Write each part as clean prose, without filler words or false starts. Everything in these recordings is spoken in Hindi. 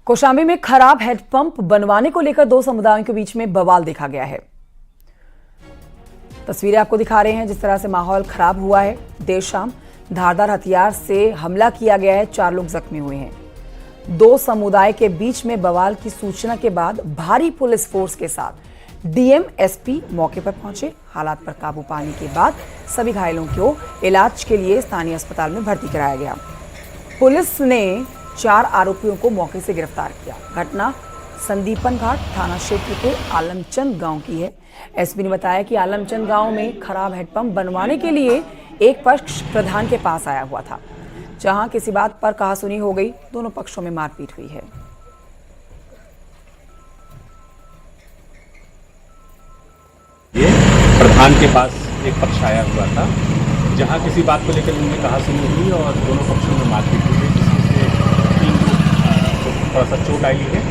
कौशाम्बी में खराब हैंडपंप बनवाने को लेकर दो समुदायों के बीच में बवाल देखा गया है। तस्वीरें आपको दिखा रहे हैं जिस तरह से माहौल खराब हुआ है। देर शाम धारदार हथियार से हमला किया गया है, 4 लोग जख्मी हुए हैं। दो समुदाय के बीच में बवाल की सूचना के बाद भारी पुलिस फोर्स के साथ डीएम एसपी मौके पर पहुंचे। हालात पर काबू पाने के बाद सभी घायलों को इलाज के लिए स्थानीय अस्पताल में भर्ती कराया गया। पुलिस ने 4 आरोपियों को मौके से गिरफ्तार किया। घटना संदीपन घाट थाना क्षेत्र के आलमचंद गांव की है। एसपी ने बताया कि आलमचंद गांव में खराब हैंडपंप बनवाने के लिए एक पक्ष प्रधान के पास आया हुआ था, जहां किसी बात पर कहासुनी हो गई। दोनों पक्षों में मारपीट हुई है। प्रधान के पास एक पक्ष आया हुआ था, जहां किसी बात को लेकर उनमें कहासुनी हुई और दोनों पक्षों में मारपीट हुई है, जिससे 3 लोग थोड़ा सा चोट आई है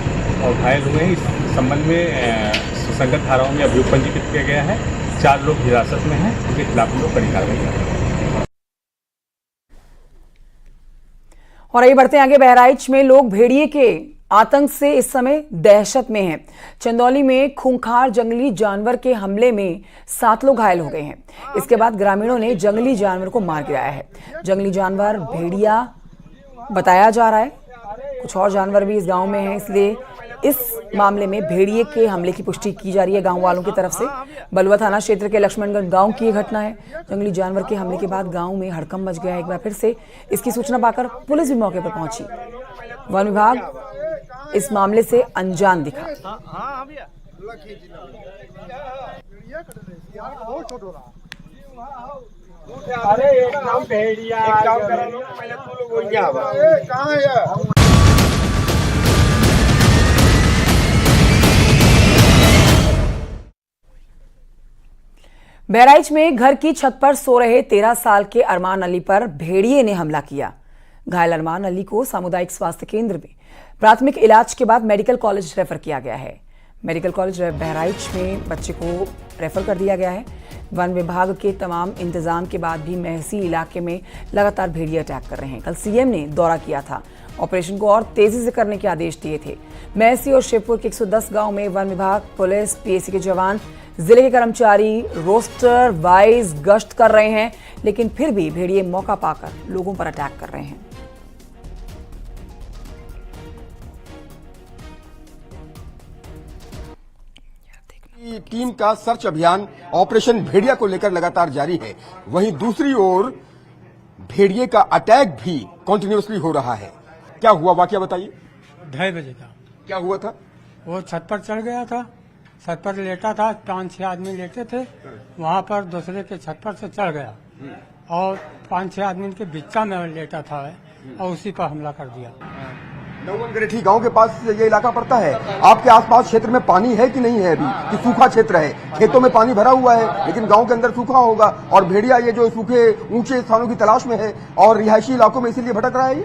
और घायल हुए हैं। इस संबंध में सुसंगत धाराओं में अभियोग पंजीकृत किया गया है। 4 लोग हिरासत में हैं, उनके खिलाफ लोग कड़ी कार्रवाई कर रहे हैं। और आइए बढ़ते हैं आगे। बहराइच में लोग भेड़िए के आतंक से इस समय दहशत में हैं। चंदौली में खूंखार जंगली जानवर के हमले में 7 लोग घायल हो गए हैं। इसके बाद ग्रामीणों ने जंगली जानवर को मार गिराया है। जंगली जानवर भेड़िया बताया जा रहा है। कुछ और जानवर भी इस गांव में हैं, इसलिए इस मामले में भेड़िए के हमले की पुष्टि की जा रही है गांव वालों की तरफ से। बलुआ थाना क्षेत्र के लक्ष्मणगढ़ गांव की यह घटना है। जंगली जानवर के हमले के बाद गांव में हड़कंप मच गया। एक बार फिर से इसकी सूचना पाकर पुलिस भी मौके पर पहुंची। वन विभाग इस मामले से अनजान दिखा। अरे एकदम भेड़िया बहराइच में घर की छत पर सो रहे 13 साल के अरमान अली पर भेड़िए ने हमला किया। घायल अरमान अली को सामुदायिक स्वास्थ्य केंद्र में प्राथमिक इलाज के बाद मेडिकल कॉलेज रेफर किया गया है। मेडिकल कॉलेज बहराइच में बच्चे को रेफर कर दिया गया है। वन विभाग के तमाम इंतजाम के बाद भी महसी इलाके में लगातार भेड़िए अटैक कर रहे हैं। कल सीएम ने दौरा किया था, ऑपरेशन को और तेजी से करने के आदेश दिए थे। महसी और शिवपुर के 110 गांव में वन विभाग, पुलिस, पीएसी के जवान, जिले के कर्मचारी रोस्टर वाइज गश्त कर रहे हैं, लेकिन फिर भी भेड़िए मौका पाकर लोगों पर अटैक कर रहे हैं। टीम का सर्च अभियान ऑपरेशन भेड़िया को लेकर लगातार जारी है। वहीं दूसरी ओर भेड़िए का अटैक भी कंटिन्यूअसली हो रहा है। क्या हुआ वाकया बताइए। 2:30 बजे था। क्या हुआ था? वो छत पर चढ़ गया था, छत पर लेटा था, 5-6 आदमी लेटे थे, वहां पर दूसरे के छत पर से चढ़ गया और 5-6 आदमी के बिच्चा में लेटा था और उसी पर हमला कर दिया। नौवनगरेठी गांव के पास ये इलाका पड़ता है। आपके आसपास क्षेत्र में पानी है कि नहीं है अभी, कि सूखा क्षेत्र है? खेतों में पानी भरा हुआ है लेकिन गांव के अंदर सूखा होगा और भेड़िया ये जो सूखे ऊंचे स्थानों की तलाश में है और रिहायशी इलाकों में इसीलिए भटक रहा है,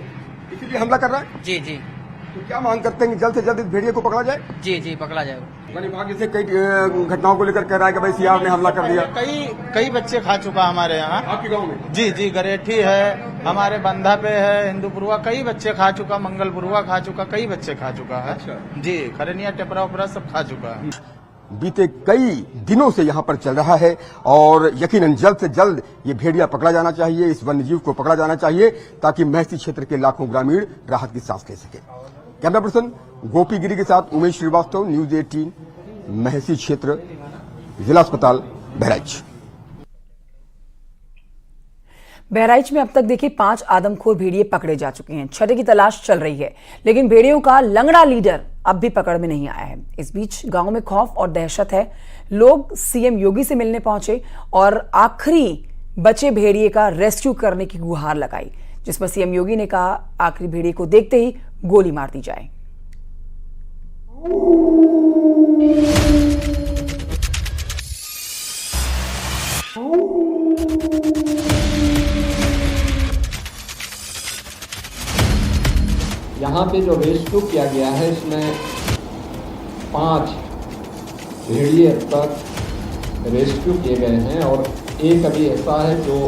इसीलिए हमला कर रहा है। जी जी। तो क्या मांग करते हैं कि जल्द से जल्द इस भेड़िए को पकड़ा जाए? जी जी, पकड़ा जाए। वन विभाग इसे कई घटनाओं को लेकर कह रहा है कि भाई सीआर ने हमला कर दिया। कई बच्चे खा चुका हमारे यहाँ। आपके गांव में? जी जी, गरेठी है, हमारे बंधा पे है, हिंदूपुरवा, कई बच्चे खा चुका, मंगलपुरवा खा चुका, कई बच्चे खा चुका है। अच्छा। जी, खरनिया टेपरा उपरा सब खा चुका है। बीते कई दिनों से यहाँ पर चल रहा है और यकीनन जल्द से जल्द ये भेड़िया पकड़ा जाना चाहिए, इस वन्यजीव को पकड़ा जाना चाहिए ताकि महसी क्षेत्र के लाखों ग्रामीण राहत की सांस ले सके। कैमरा पर्सन गोपी गिरी के साथ उमेश श्रीवास्तव, न्यूज 18, महसी क्षेत्र, जिला अस्पताल बहराइच। बहराइच में अब तक देखिए 5 आदमखोर भेड़िए पकड़े जा चुके हैं। 6ठे की तलाश चल रही है, लेकिन भेड़ियों का लंगड़ा लीडर अब भी पकड़ में नहीं आया है। इस बीच गांव में खौफ और दहशत है। लोग सीएम योगी से मिलने पहुंचे और आखिरी बचे भेड़िए का रेस्क्यू करने की गुहार लगाई, जिस पर सीएम योगी ने कहा आखिरी भेड़िए को देखते ही गोली मार दी जाए। यहाँ पे जो रेस्क्यू किया गया है इसमें 5 भेड़िए अब तक रेस्क्यू किए गए हैं और एक अभी ऐसा है जो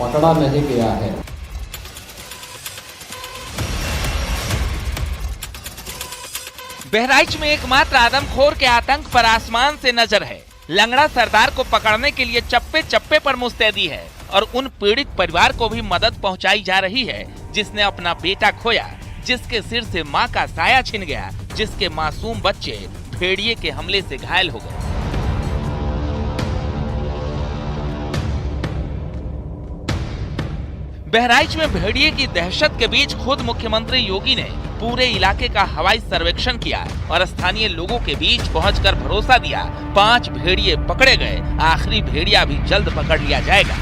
पकड़ा नहीं गया है। बहराइच में एकमात्र आदमखोर के आतंक पर आसमान से नजर है। लंगड़ा सरदार को पकड़ने के लिए चप्पे चप्पे पर मुस्तैदी है और उन पीड़ित परिवार को भी मदद पहुंचाई जा रही है जिसने अपना बेटा खोया, जिसके सिर से मां का साया छिन गया, जिसके मासूम बच्चे भेड़िए के हमले से घायल हो गए। बहराइच में भेड़िए की दहशत के बीच खुद मुख्यमंत्री योगी ने पूरे इलाके का हवाई सर्वेक्षण किया और स्थानीय लोगों के बीच पहुंचकर भरोसा दिया 5 भेड़िए पकड़े गए, आखिरी भेड़िया भी जल्द पकड़ लिया जाएगा।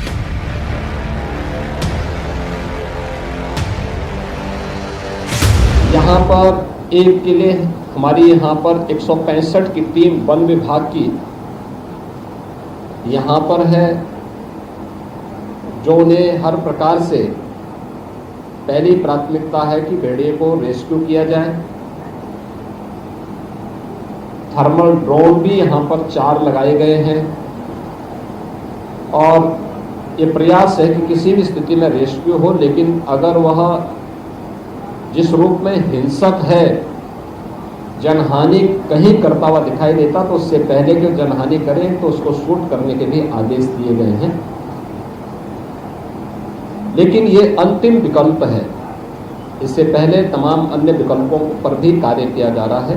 यहाँ पर एक के लिए हमारी यहाँ पर 165 की टीम वन विभाग की यहाँ पर है, जो उन्हें हर प्रकार से पहली प्राथमिकता है कि भेड़िए को रेस्क्यू किया जाए। थर्मल ड्रोन भी यहाँ पर 4 लगाए गए हैं और ये प्रयास है कि किसी भी स्थिति में रेस्क्यू हो, लेकिन अगर वह जिस रूप में हिंसक है, जनहानि कहीं करता हुआ दिखाई देता तो उससे पहले कि जनहानि करें तो उसको शूट करने के भी आदेश दिए गए हैं। लेकिन ये अंतिम विकल्प है, इससे पहले तमाम अन्य विकल्पों पर भी कार्य किया जा रहा है।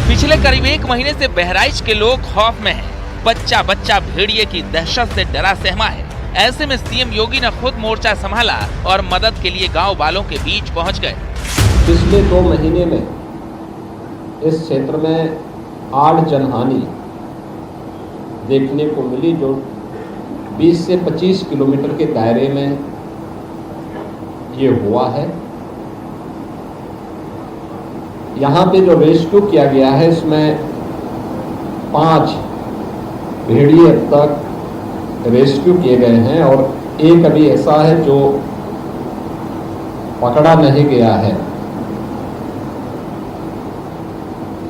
पिछले करीब 1 महीने से बहराइच के लोग खौफ में हैं। बच्चा बच्चा भेड़िए की दहशत से डरा सहमा है। ऐसे में सीएम योगी ने खुद मोर्चा संभाला और मदद के लिए गांव वालों के बीच पहुंच गए। पिछले 2 महीने में इस क्षेत्र में 8 जनहानि देखने को मिली, जो 20 से 25 किलोमीटर के दायरे में ये हुआ है। यहाँ पे जो रेस्क्यू किया गया है इसमें 5 भेड़िए अब तक रेस्क्यू किए गए हैं और एक अभी ऐसा है जो पकड़ा नहीं गया है।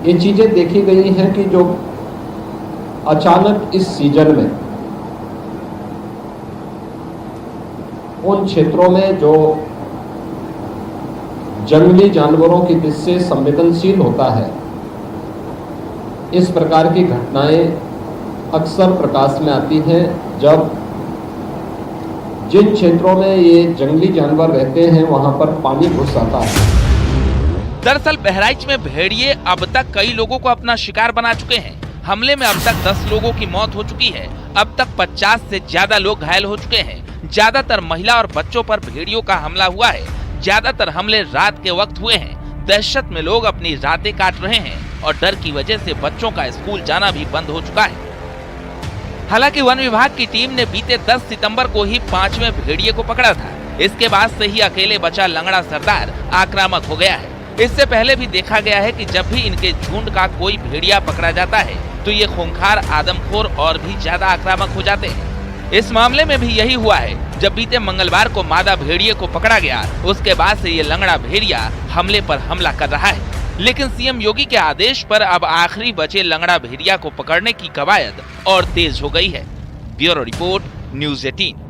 ये चीजें देखी गई हैं कि जो अचानक इस सीजन में उन क्षेत्रों में जो जंगली जानवरों की दृष्टि से संवेदनशील होता है, इस प्रकार की घटनाएं अक्सर प्रकाश में आती हैं जब जिन क्षेत्रों में ये जंगली जानवर रहते हैं वहां पर पानी घुस आता है। दरअसल बहराइच में भेड़िए अब तक कई लोगों को अपना शिकार बना चुके हैं। हमले में अब तक 10 लोगों की मौत हो चुकी है। अब तक 50 से ज्यादा लोग घायल हो चुके हैं। ज्यादातर महिला और बच्चों पर भेड़ियों का हमला हुआ है। ज्यादातर हमले रात के वक्त हुए हैं। दहशत में लोग अपनी रातें काट रहे हैं और डर की वजह से बच्चों का स्कूल जाना भी बंद हो चुका है। हालांकि वन विभाग की टीम ने बीते 10 सितंबर को ही 5वें भेड़िए को पकड़ा था। इसके बाद से ही अकेले बचा लंगड़ा सरदार आक्रामक हो गया है। इससे पहले भी देखा गया है कि जब भी इनके झुंड का कोई भेड़िया पकड़ा जाता है तो ये खूंखार आदमखोर और भी ज्यादा आक्रामक हो जाते हैं। इस मामले में भी यही हुआ है। जब बीते मंगलवार को मादा भेड़िए को पकड़ा गया, उसके बाद से ये लंगड़ा भेड़िया हमले पर हमला कर रहा है। लेकिन सीएम योगी के आदेश पर अब आखिरी बचे लंगड़ा भेड़िया को पकड़ने की कवायद और तेज हो गई है। Bureau report, news 18।